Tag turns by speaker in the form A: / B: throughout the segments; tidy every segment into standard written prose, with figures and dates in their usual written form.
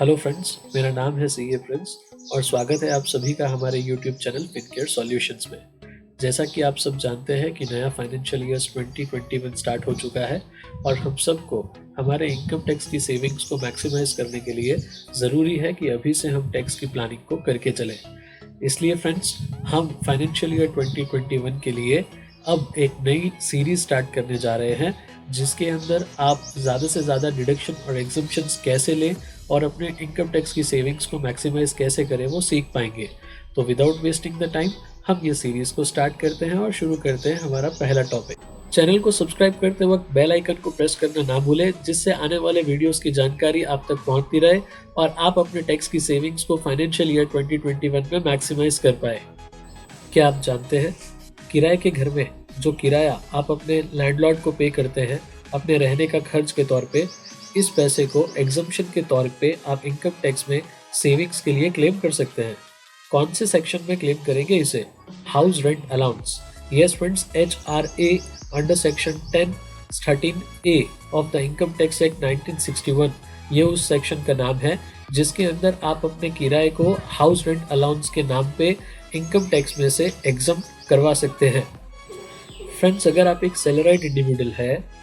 A: Hello friends, मेरा नाम है सीए प्रिंस और स्वागत है आप सभी का हमारे यूट्यूब चैनल फिनकेयर सॉल्यूशंस में। जैसा कि आप सब जानते हैं कि नया फाइनेंशियल ईयर 2021 स्टार्ट हो चुका है और हम सबको हमारे इनकम टैक्स की सेविंग्स को मैक्सिमाइज करने के लिए ज़रूरी है कि अभी से हम टैक्स की प्लानिंग को करके चलें। इसलिए फ्रेंड्स, हम फाइनेंशियल ईयर 2021 के लिए अब एक नई सीरीज स्टार्ट करने जा रहे हैं, जिसके अंदर आप ज़्यादा से ज़्यादा डिडक्शन और एग्जम्पशंस कैसे लें और अपने इनकम टैक्स की सेविंग्स को मैक्सिमाइज कैसे करें वो सीख पाएंगे। तो विदाउट वेस्टिंग द टाइम हम ये सीरीज़ को स्टार्ट करते हैं और शुरू करते हैं हमारा पहला टॉपिक। चैनल को सब्सक्राइब करते वक्त बेल आइकन को प्रेस करना ना भूलें, जिससे आने वाले वीडियोस की जानकारी आप तक पहुंचती रहे और आप अपने टैक्स की सेविंग्स को फाइनेंशियल ईयर 2021 में मैक्सिमाइज कर पाए। क्या आप जानते हैं, किराए के घर में जो किराया आप अपने लैंडलॉर्ड को पे करते हैं अपने रहने का खर्च के तौर पे, इस पैसे को एग्जम्पशन के तौर पे आप इनकम टैक्स में सेविंग्स के लिए क्लेम कर सकते हैं। कौन से सेक्शन में क्लेम करेंगे इसे? House rent allowance. Yes friends, HRA under section 10(13)A of the income tax act 1961, ये उस सेक्शन का नाम है जिसके अंदर आप अपने किराए को हाउस रेंट अलाउंस के नाम पे इनकम टैक्स में से एग्जम करवा सकते हैं। फ्रेंड्स, अगर आप एक सैलराइड इंडिविजुअल है,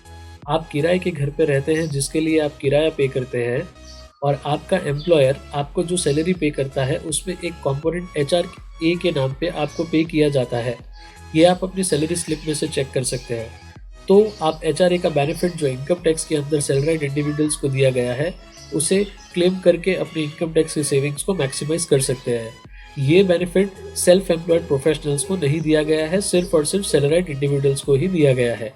A: आप किराए के घर पे रहते हैं जिसके लिए आप किराया पे करते हैं और आपका एम्प्लॉयर आपको जो सैलरी पे करता है उसमें एक कंपोनेंट HRA के नाम पे आपको पे किया जाता है। ये आप अपनी सैलरी स्लिप में से चेक कर सकते हैं। तो आप HRA का बेनिफिट जो इनकम टैक्स के अंदर सैलराइड इंडिविजुअल्स को दिया गया है उसे क्लेम करके अपनी इनकम टैक्स की सेविंग्स को मैक्सिमाइज कर सकते हैं। ये बेनिफिट सेल्फ एम्प्लॉयड प्रोफेशनल्स को नहीं दिया गया है, सिर्फ और सिर्फ सैलराइड इंडिविजुअल्स को ही दिया गया है।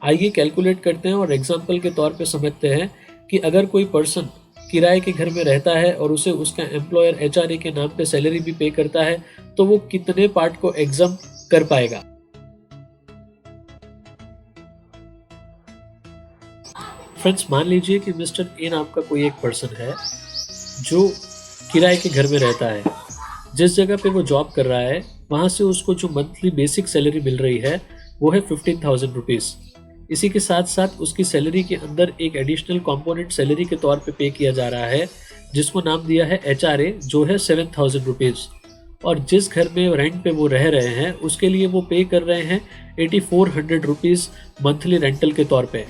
A: आइए कैलकुलेट करते हैं और एग्जाम्पल के तौर पे समझते हैं कि अगर कोई पर्सन किराए के घर में रहता है और उसे उसका एम्प्लॉयर HRA के नाम पे सैलरी भी पे करता है तो वो कितने पार्ट को एग्जाम कर पाएगा। फ्रेंड्स, मान लीजिए कि मिस्टर ए नाम का कोई एक पर्सन है जो किराए के घर में रहता है। जिस जगह पे वो जॉब कर रहा है वहाँ से उसको जो मंथली बेसिक सैलरी मिल रही है वो है 15,000 रुपीज़। इसी के साथ साथ उसकी सैलरी के अंदर एक एडिशनल कंपोनेंट सैलरी के तौर पे किया जा रहा है जिसको नाम दिया है HRA, जो है 7,000 रुपीज़। और जिस घर में रेंट पे वो रह रहे हैं उसके लिए वो पे कर रहे हैं 8,400 रुपीज़ मंथली रेंटल के तौर पे।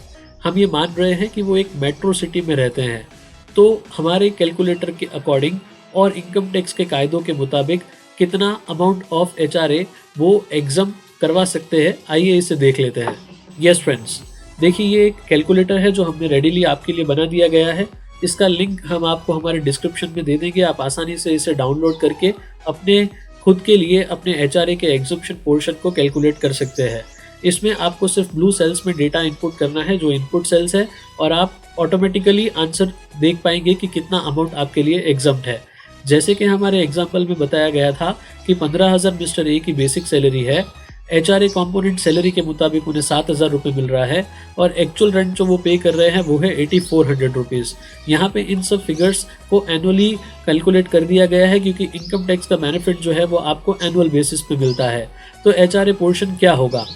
A: हम ये मान रहे हैं कि वो एक मेट्रो सिटी में रहते हैं। तो हमारे कैलकुलेटर के अकॉर्डिंग और इनकम टैक्स के कायदों के मुताबिक कितना अमाउंट ऑफ HRA वो एग्जाम करवा सकते हैं, आइए इसे देख लेते हैं। यस फ्रेंड्स, देखिए ये एक कैलकुलेटर है जो हमने रेडीली आपके लिए बना दिया गया है। इसका लिंक हम आपको हमारे डिस्क्रिप्शन में दे देंगे। आप आसानी से इसे डाउनलोड करके अपने खुद के लिए अपने HRA के एग्जम्पशन पोर्शन को कैलकुलेट कर सकते हैं। इसमें आपको सिर्फ ब्लू सेल्स में डेटा इनपुट करना है जो इनपुट सेल्स है और आप ऑटोमेटिकली आंसर देख पाएंगे कि कितना अमाउंट आपके लिए एग्जम्प्ट है। जैसे कि हमारे एग्जाम्पल में बताया गया था कि 15,000 मिस्टर ए की बेसिक सैलरी है। HRA कंपोनेंट सैलरी के मुताबिक उन्हें 7,000 रुपये मिल रहा है और एक्चुअल रेंट जो वो पे कर रहे हैं वो है 8,400 रुपीज़। यहाँ पे इन सब फिगर्स को एनुअली कैलकुलेट कर दिया गया है क्योंकि इनकम टैक्स का बेनिफिट जो है वो आपको एनुअल बेसिस पे मिलता है। तो HRA पोर्शन क्या होगा?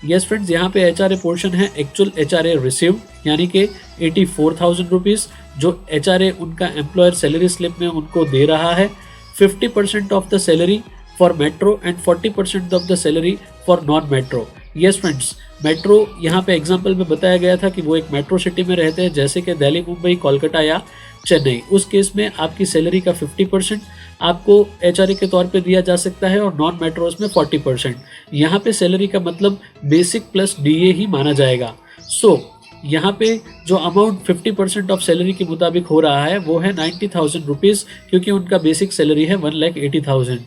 A: यस फ्रेंड्स, यहाँ पे HRA पोर्शन है एक्चुअल HRA रिसीव्ड यानी कि 84,000 रुपीज़ जो HRA उनका एम्प्लॉयर सैलरी स्लिप में उनको दे रहा है। 50% of the salary for metro and 40% of the salary for non metro. Yes friends, metro यहाँ पे एग्जांपल में बताया गया था कि वो एक मेट्रो सिटी में रहते हैं जैसे कि दिल्ली, मुंबई, कोलकाता या चेन्नई। उस केस में आपकी सैलरी का 50% आपको HRA के तौर पे दिया जा सकता है और नॉन मेट्रोज में 40%। यहाँ पे सैलरी का मतलब बेसिक प्लस DA ही माना जाएगा। सो यहाँ पे जो अमाउंट 50% ऑफ सैलरी के मुताबिक हो रहा है वो है 90,000 रुपीज़ क्योंकि उनका बेसिक सैलरी है 1,80,000।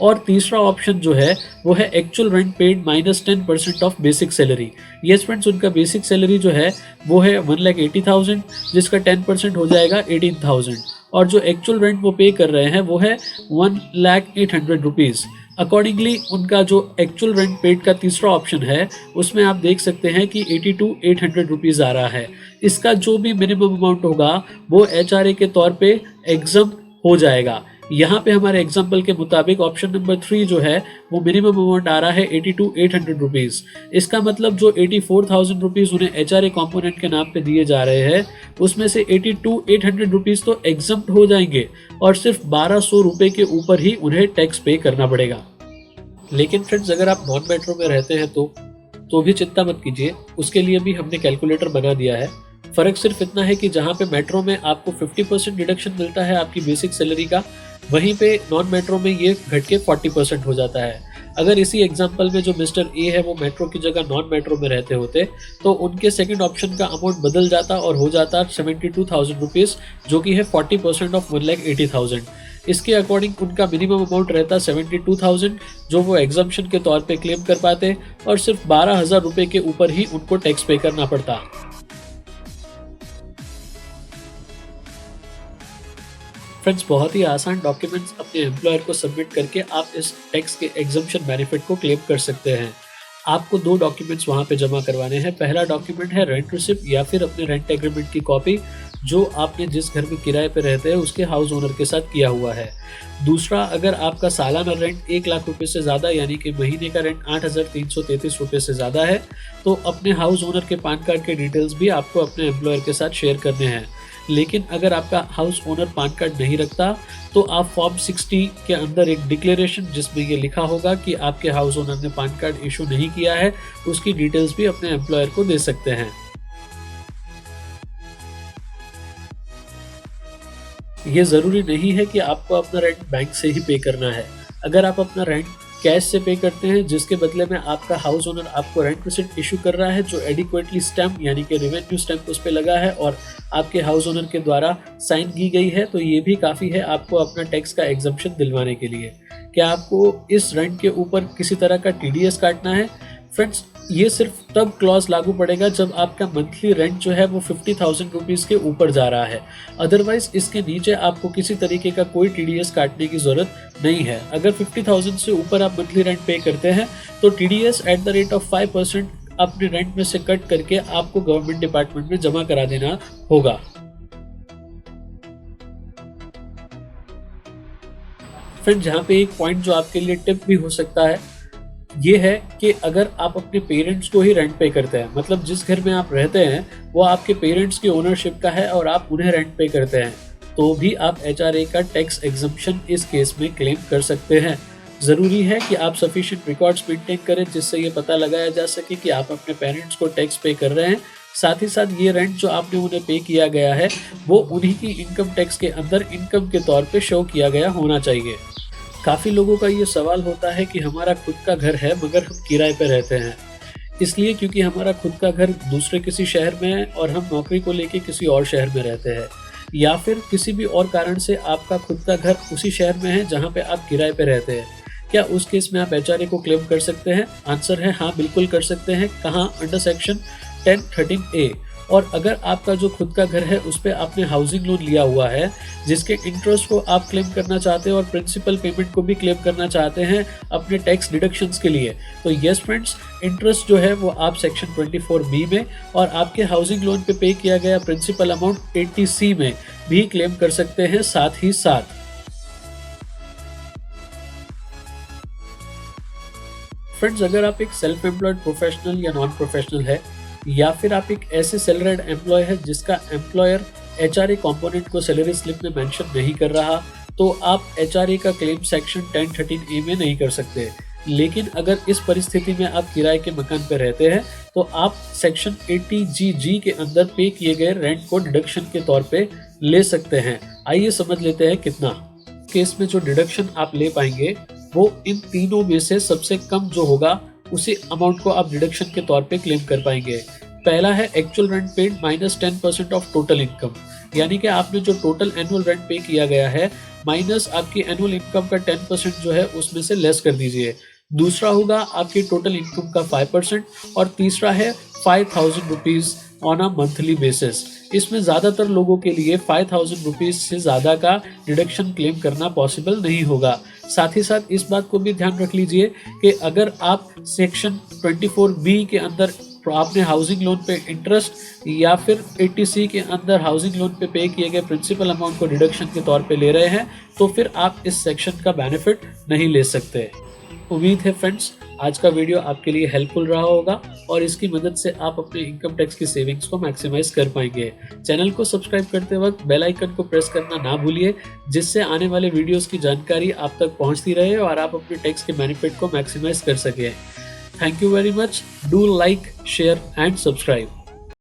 A: और तीसरा ऑप्शन जो है वो है actual rent paid minus 10% of basic salary. Yes friends, उनका बेसिक सैलरी जो है वो है 1,80,000 जिसका 10% हो जाएगा 18,000 और जो एक्चुअल रेंट वो पे कर रहे हैं वो है 1,08,000 रुपीज़। अकॉर्डिंगली उनका जो एक्चुअल रेंट पेड का तीसरा ऑप्शन है उसमें आप देख सकते हैं कि 82,800 रुपीज़ आ रहा है। इसका जो भी मिनिमम अमाउंट होगा वो HRA के तौर पे एग्जाम हो जाएगा। यहाँ पे हमारे एग्जाम्पल के मुताबिक ऑप्शन नंबर 3 जो है वो मिनिमम अमाउंट आ रहा है 82,800 रुपीज़। इसका मतलब जो 84,000 रुपीज़ उन्हें HRA कंपोनेंट के नाम पे दिए जा रहे हैं उसमें से 82,800 रुपीज़ तो एग्जम्प्ट हो जाएंगे और सिर्फ 1,200 रुपये के ऊपर ही उन्हें टैक्स पे करना पड़ेगा। लेकिन फ्रेंड्स अगर आप नॉन मेट्रो में रहते हैं तो भी चिंता मत कीजिए, उसके लिए भी हमने कैलकुलेटर बना दिया है। फ़र्क सिर्फ इतना है कि जहाँ पे मेट्रो में आपको 50% डिडक्शन मिलता है आपकी बेसिक सैलरी का, वहीं पे नॉन मेट्रो में ये घट के 40% हो जाता है। अगर इसी एग्जांपल में जो मिस्टर ए है वो मेट्रो की जगह नॉन मेट्रो में रहते होते तो उनके सेकंड ऑप्शन का अमाउंट बदल जाता और हो जाता 72,000 रुपीज़, जो कि है 40% ऑफ 1,80,000। इसके अकॉर्डिंग उनका मिनिमम अमाउंट रहता 72,000, जो वो एग्जम्पशन के तौर पे क्लेम कर पाते और सिर्फ 12,000 रुपये के ऊपर ही उनको टैक्स पे करना पड़ता। फ्रेंड्स बहुत ही आसान डॉक्यूमेंट्स अपने एम्प्लॉयर को सबमिट करके आप इस टैक्स के एग्जम्पशन बेनिफिट को क्लेम कर सकते हैं। आपको 2 डॉक्यूमेंट्स वहाँ पे जमा करवाने हैं। पहला डॉक्यूमेंट है रेंट रिसिप्ट या फिर अपने रेंट एग्रीमेंट की कॉपी, जो आपने जिस घर में किराए पे रहते हैं उसके हाउस ओनर के साथ किया हुआ है। दूसरा, अगर आपका सालाना रेंट 1 लाख रुपए से ज़्यादा यानी कि महीने का रेंट 8,333 रुपये से ज़्यादा है तो अपने हाउस ओनर के पैन कार्ड के डिटेल्स भी आपको अपने एम्प्लॉयर के साथ शेयर करने हैं। लेकिन अगर आपका हाउस ओनर पैन कार्ड नहीं रखता तो आप फॉर्म 60 के अंदर एक डिक्लेरेशन जिसमें ये लिखा होगा कि आपके हाउस ओनर ने पैन कार्ड इशू नहीं किया है, उसकी डिटेल्स भी अपने एम्प्लॉयर को दे सकते हैं। ये ज़रूरी नहीं है कि आपको अपना रेंट बैंक से ही पे करना है। अगर आप अपना रेंट कैश से पे करते हैं जिसके बदले में आपका हाउस ओनर आपको रेंट रिसिप्ट इशू कर रहा है जो एडिक्वेटली स्टैम्प यानी कि रेवेन्यू स्टैम्प उस पे लगा है और आपके हाउस ओनर के द्वारा साइन की गई है, तो ये भी काफ़ी है आपको अपना टैक्स का एग्जम्पशन दिलवाने के लिए। क्या आपको इस रेंट के ऊपर किसी तरह का TDS काटना है? फ्रेंड्स ये सिर्फ तब क्लॉज लागू पड़ेगा जब आपका मंथली रेंट जो है वो 50,000 रुपीज़ के ऊपर जा रहा है। अदरवाइज इसके नीचे आपको किसी तरीके का कोई TDS काटने की ज़रूरत नहीं है। अगर 50,000 से ऊपर आप मंथली रेंट पे करते हैं तो TDS at the rate of 5% अपने रेंट में से कट करके आपको गवर्नमेंट डिपार्टमेंट में जमा करा देना होगा। फ्रेंड्स यहाँ पे एक पॉइंट जो आपके लिए टिप भी हो सकता है ये है कि अगर आप अपने पेरेंट्स को ही रेंट पे करते हैं, मतलब जिस घर में आप रहते हैं वो आपके पेरेंट्स की ओनरशिप का है और आप उन्हें रेंट पे करते हैं, तो भी आप HRA का टैक्स एग्जम्पशन इस केस में क्लेम कर सकते हैं। ज़रूरी है कि आप सफिशिएंट रिकॉर्ड्स मेंटेन करें जिससे ये पता लगाया जा सके कि आप अपने पेरेंट्स को टैक्स पे कर रहे हैं। साथ ही साथ ये रेंट जो आपने उन्हें पे किया गया है वो उन्हीं की इनकम टैक्स के अंदर इनकम के तौर पे शो किया गया होना चाहिए। काफ़ी लोगों का ये सवाल होता है कि हमारा खुद का घर है मगर हम किराए पे रहते हैं, इसलिए क्योंकि हमारा खुद का घर दूसरे किसी शहर में है और हम नौकरी को लेके किसी और शहर में रहते हैं, या फिर किसी भी और कारण से आपका खुद का घर उसी शहर में है जहाँ पे आप किराए पे रहते हैं। क्या उस केस में आप HRA को क्लेम कर सकते हैं? आंसर है हाँ, बिल्कुल कर सकते हैं। कहाँ? Under section 1013A। और अगर आपका जो खुद का घर है उस पर आपने हाउसिंग लोन लिया हुआ है जिसके इंटरेस्ट को आप क्लेम करना चाहते हैं और प्रिंसिपल पेमेंट को भी क्लेम करना चाहते हैं अपने टैक्स डिडक्शंस के लिए, तो यस फ्रेंड्स, इंटरेस्ट जो है वो आप सेक्शन 24B में और आपके हाउसिंग लोन पे किया गया प्रिंसिपल अमाउंट 80C में भी क्लेम कर सकते हैं। साथ ही साथ फ्रेंड्स अगर आप एक सेल्फ एम्प्लॉयड प्रोफेशनल या नॉन प्रोफेशनल है या फिर आप एक ऐसे सैलरीड एम्प्लॉय है जिसका एम्प्लॉयर HRA कंपोनेंट को सैलरी स्लिप में मेंशन नहीं कर रहा, तो आप HRA का क्लेम सेक्शन 1013A में नहीं कर सकते। लेकिन अगर इस परिस्थिति में आप किराए के मकान पर रहते हैं तो आप सेक्शन 80GG के अंदर पे किए गए रेंट को डिडक्शन के तौर पे ले सकते हैं। आइए समझ लेते हैं कितना। केस में जो डिडक्शन आप ले पाएंगे वो इन तीनों में से सबसे कम जो होगा उसी अमाउंट को आप डिडक्शन के तौर पे क्लेम कर पाएंगे। पहला है actual rent paid minus 10% of total income, यानी कि आपने जो टोटल एनुअल रेंट पे किया गया है माइनस आपकी एनुअल इनकम का 10% जो है उसमें से लेस कर दीजिए। दूसरा होगा आपकी टोटल इनकम का 5% और तीसरा है 5,000 rupees on a monthly basis. इसमें ज़्यादातर लोगों के लिए 5,000 रुपीज़ से ज़्यादा का डिडक्शन क्लेम करना पॉसिबल नहीं होगा। साथ ही साथ इस बात को भी ध्यान रख लीजिए कि अगर आप सेक्शन 24B के अंदर आपने हाउसिंग लोन पे इंटरेस्ट या फिर 80C के अंदर हाउसिंग लोन पे किए गए प्रिंसिपल अमाउंट को डिडक्शन के तौर पे ले रहे हैं, तो फिर आप इस सेक्शन का बेनिफिट नहीं ले सकते। उम्मीद है फ्रेंड्स आज का वीडियो आपके लिए हेल्पफुल रहा होगा और इसकी मदद से आप अपने इनकम टैक्स की सेविंग्स को मैक्सिमाइज कर पाएंगे। चैनल को सब्सक्राइब करते वक्त बेल आइकन को प्रेस करना ना भूलिए, जिससे आने वाले वीडियोस की जानकारी आप तक पहुंचती रहे और आप अपने टैक्स के बेनिफिट को मैक्सिमाइज कर सकें। Thank you very much. Do like, share and subscribe.